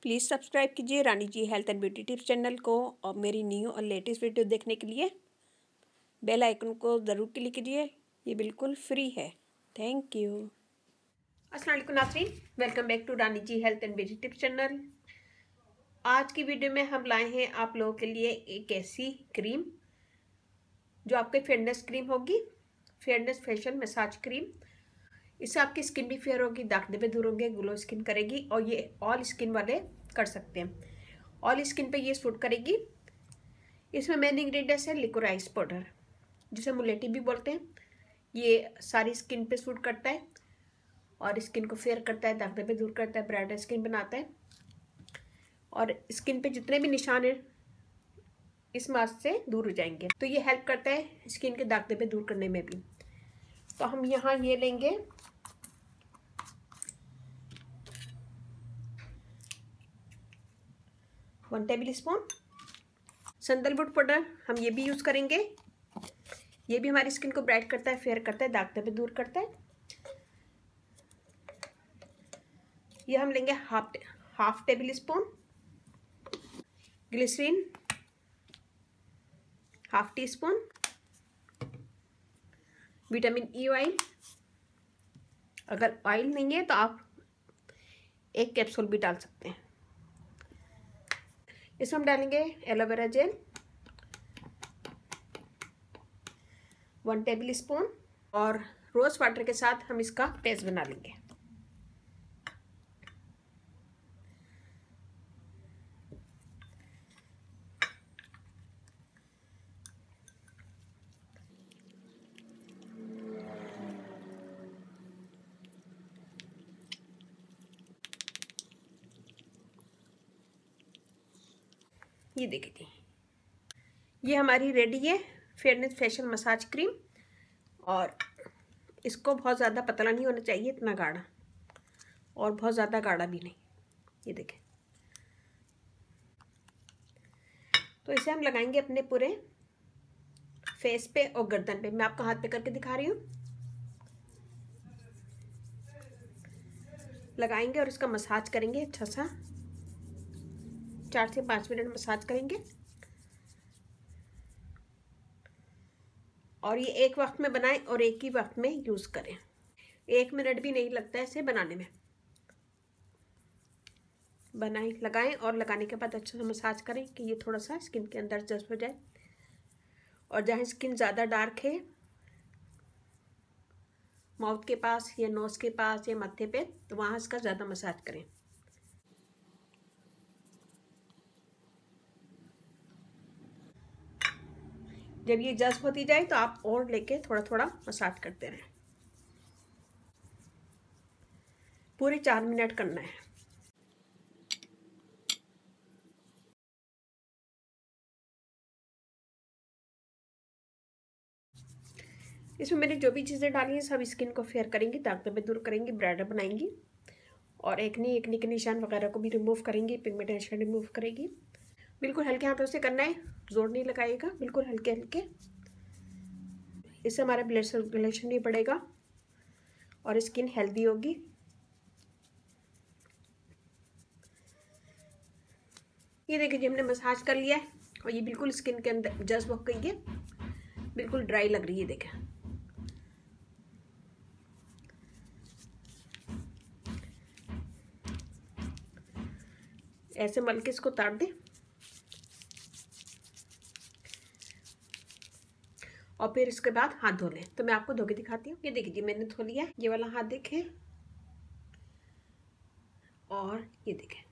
Please subscribe कीजिए Rani ji health and beauty tips channel को और मेरी न्यू और लेटेस्ट वीडियो देखने के लिए बेल आइकन को ज़रूर क्लिक कीजिए। ये बिल्कुल फ्री है। Thank you. अस्सलाम वालेकुम नाज़रीन, welcome back to Rani ji health and beauty tips channel. आज की वीडियो में हम लाए हैं आप लोगों के लिए एक ऐसी क्रीम जो आपकी फेयरनेस क्रीम होगी, फेयरनेस फेशियल मसाज क्रीम। इससे आपकी स्किन भी फेयर होगी, दाग धब्बे दूर होंगे, ग्लो स्किन करेगी और ये ऑल स्किन वाले कर सकते हैं। ऑल स्किन पे ये सूट करेगी। इसमें मेन इंग्रेडिएंट्स है लिकोराइस पाउडर, जिसे मुलेटी भी बोलते हैं। ये सारी स्किन पे सूट करता है और स्किन को फेयर करता है, दाग धब्बे दूर करता है, ब्राइटर स्किन बनाता है और स्किन पे जितने भी निशान हैं इस मास्क से दूर हो जाएंगे। तो ये हेल्प करता है स्किन के दाग धब्बे दूर करने में भी। तो हम यहाँ ये लेंगे 1 टेबल स्पून सैंडलवुड पाउडर। हम ये भी यूज़ करेंगे। ये भी हमारी स्किन को ब्राइट करता है, फेयर करता है, दाग धब्बे दूर करता है। ये हम लेंगे half tablespoon glycerin, half teaspoon vitamin E oil. अगर ऑयल नहीं है तो आप एक कैप्सूल भी डाल सकते हैं। इसमें हम डालेंगे एलोवेरा जेल 1 टेबल स्पून और रोज़ वाटर के साथ हम इसका पेस्ट बना लेंगे। ये देखिए, ये हमारी रेडी है फेयरनेस फेशियल मसाज क्रीम। और इसको बहुत ज़्यादा पतला नहीं होना चाहिए, इतना गाढ़ा, और बहुत ज़्यादा गाढ़ा भी नहीं। ये देखें। तो इसे हम लगाएंगे अपने पूरे फेस पे और गर्दन पे। मैं आपको हाथ पे करके दिखा रही हूँ। लगाएंगे और इसका मसाज करेंगे अच्छा सा। 4 से 5 मिनट मसाज करेंगे और ये एक वक्त में बनाएं और एक ही वक्त में यूज़ करें। 1 मिनट भी नहीं लगता है इसे बनाने में। बनाएं, लगाएं और लगाने के बाद अच्छा सा मसाज करें कि ये थोड़ा सा स्किन के अंदर जज्ब हो जाए। और जहाँ स्किन ज़्यादा डार्क है, माउथ के पास या नोज के पास या माथे पे, तो वहाँ इसका ज़्यादा मसाज करें। जब ये जज्ब होती जाए तो आप और लेके थोड़ा थोड़ा मसाज करते रहें। पूरे 4 मिनट करना है। इसमें मैंने जो भी चीज़ें डाली हैं सब स्किन को फेयर करेंगी, दाग धब्बे दूर करेंगी, ब्राइटर बनाएंगी और एक्ने के निशान वगैरह को भी रिमूव करेंगी, पिगमेंटेशन रिमूव करेगी। बिल्कुल हल्के हाथों से करना है, जोर नहीं लगाइएगा, बिल्कुल हल्के हल्के। इससे हमारा ब्लड सर्कुलेशन भी बढ़ेगा और स्किन हेल्दी होगी। ये देखिए, हमने मसाज कर लिया है और ये बिल्कुल स्किन के अंदर जज्ब हो गई है, बिल्कुल ड्राई लग रही है। देखें, ऐसे मल के इसको उतार दें और फिर इसके बाद हाथ धो लें। तो मैं आपको धो के दिखाती हूँ। ये देखिए, मैंने धो लिया है। ये वाला हाथ देखें और ये देखें।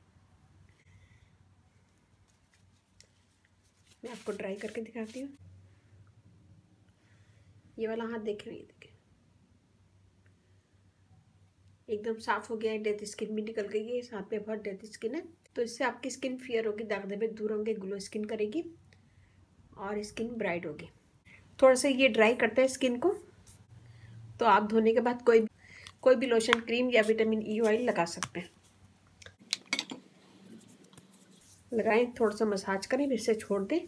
मैं आपको ड्राई करके दिखाती हूँ। ये वाला हाथ देखें, ये देखें, एकदम साफ हो गया है, डेड स्किन भी निकल गई है। इस हाथ पे बहुत डेड स्किन है। तो इससे आपकी स्किन फेयर होगी, दाग धब्बे दूर होंगे, ग्लो स्किन करेगी और स्किन ब्राइट होगी। थोड़ा सा ये ड्राई करता है स्किन को, तो आप धोने के बाद कोई भी लोशन, क्रीम या विटामिन ई ऑयल लगा सकते हैं। लगाएं, थोड़ा सा मसाज करें, फिर से छोड़ दें।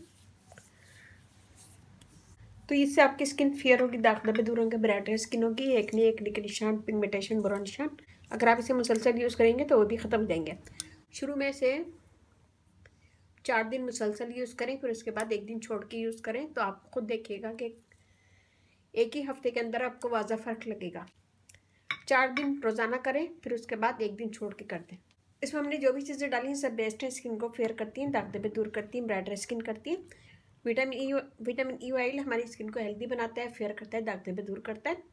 तो इससे आपकी स्किन फेयर होगी, दाग धब्बे दूर होंगे, ब्राइटर स्किन होगी, एक्ने के निशान, पिगमेंटेशन, ब्राउन निशान, अगर आप इसे मुसलसल यूज़ करेंगे तो वो भी ख़त्म हो जाएंगे। शुरू में से 4 दिन मुसलसल यूज़ करें, फिर उसके बाद 1 दिन छोड़ के यूज़ करें, तो आप खुद देखिएगा कि एक ही हफ्ते के अंदर आपको वाज़ा फ़र्क लगेगा। 4 दिन रोज़ाना करें, फिर उसके बाद 1 दिन छोड़ के कर दें। इसमें हमने जो भी चीज़ें डाली हैं सब बेस्ट है, स्किन को फेयर करती हैं, दाग धब्बे दूर करती हैं, ब्राइटर स्किन करती हैं। विटामिन ई ऑयल हमारी स्किन को हेल्दी बनाता है, फेयर करता है, दाग धब्बे दूर करता है।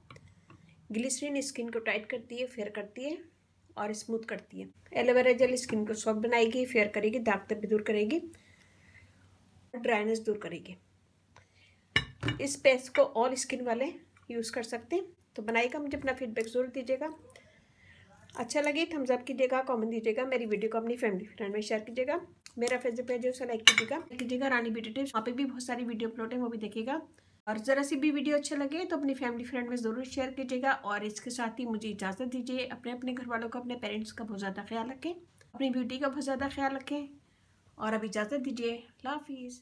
ग्लिसरीन स्किन को टाइट करती है, फेयर करती है और स्मूथ करती है। एलोवेरा जेल स्किन को सॉफ्ट बनाएगी, फेयर करेगी, दाग धब्बे दूर करेगी, ड्राइनेस दूर करेगी। इस पेस्ट को ऑल स्किन वाले यूज़ कर सकते हैं। तो बनाइएगा, मुझे अपना फीडबैक ज़रूर दीजिएगा। अच्छा लगे थम्स अप कीजिएगा, कमेंट दीजिएगा, मेरी वीडियो को अपनी फैमिली फ्रेंड में शेयर कीजिएगा। मेरा फेसबुक पेज है उसे लाइक कीजिएगा रानी ब्यूटी टिप्स, वहाँ पे भी बहुत सारी वीडियो अपलोड है, वो भी देखिएगा। और ज़रा सी भी वीडियो अच्छा लगे तो अपनी फैमिली फ्रेंड में ज़रूर शेयर कीजिएगा। और इसके साथ ही मुझे इजाज़त दीजिए। अपने घर वालों का, अपने पेरेंट्स का बहुत ज़्यादा ख्याल रखें, अपनी ब्यूटी का बहुत ज़्यादा ख्याल रखें और अब इजाज़त दीजिए। अल्लाह हाफिज़।